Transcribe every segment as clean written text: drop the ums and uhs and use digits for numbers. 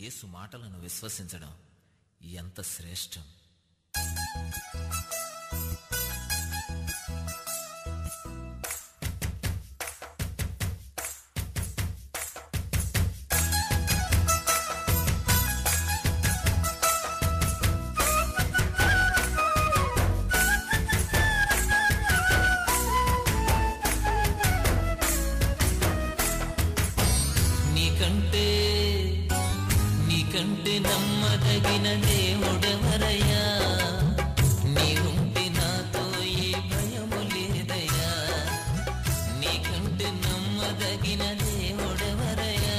యేసు మాటలను విశ్వసించడం ఎంత శ్రేష్టం. నీకంటే నమ్మదగిన దేవుడెవరయ్యా? నీవుంటే నాతో ఏ భయము లేదయ్యా. నీకంటే నమ్మదగిన దేవుడెవరయ్యా?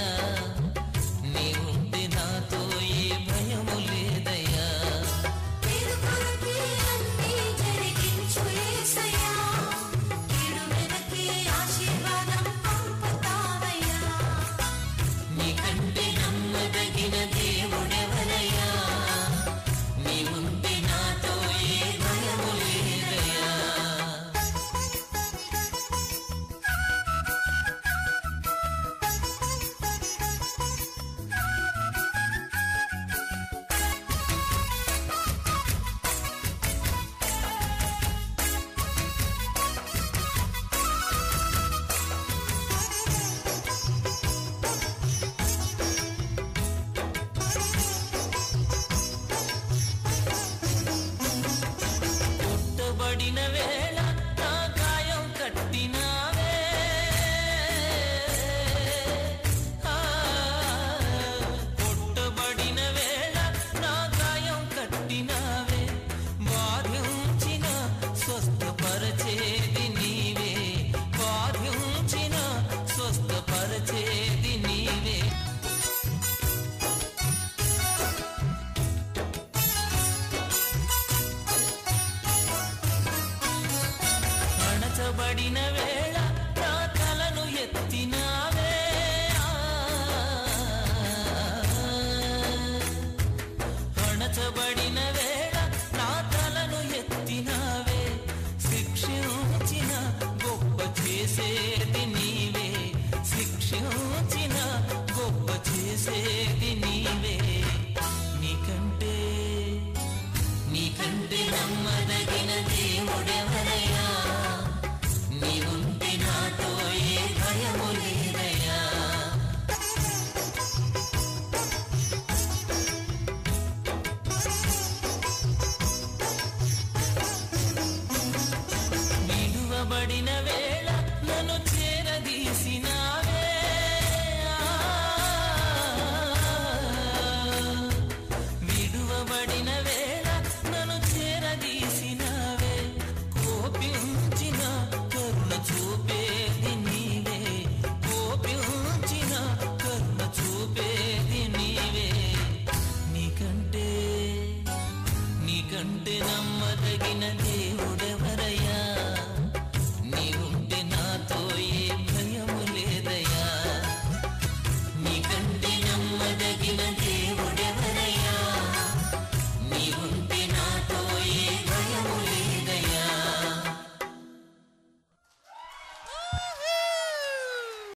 నీవుంటే నాతో ఏ భయము లేదయ్యా. నీకంటే నమ్మదగిన దేవుడెవరయ్యా? నీవుంటే నాతో ఏ భయము లేదయ్యా. పుట్టబడిన వేళ నా గాయం కట్టినావే. పుట్టబడిన వేళ నా గాయం కట్టినావే. బాధించిన స్వస్థపరచేది నీవే. బాధించిన స్వస్థపరచేది నీవే. అణచబడిన వేళ నా తలను ఎత్తినావే. అణచబడిన వేళ నా తలను ఎత్తినావే. శిక్షించిన గొప్ప చేసేది నీవే. శిక్షించిన గొప్ప చేసేది నీవే. నీకంటే నమ్మదగిన దేవుడెవరయ్యా? నీవుంటే నాతో ఏ భయము లేదయ్యా. విడువబడిన వేళ నన్ను చేరదీసినావే. విడువబడిన వేళ నన్ను చేరదీసినావే. కోపించిన కరుణ చూపేది నీవే. కోపించిన కరుణ చూపేది నీవే. నీకంటే నమ్మదగిన దేవుడెవరయ్యా?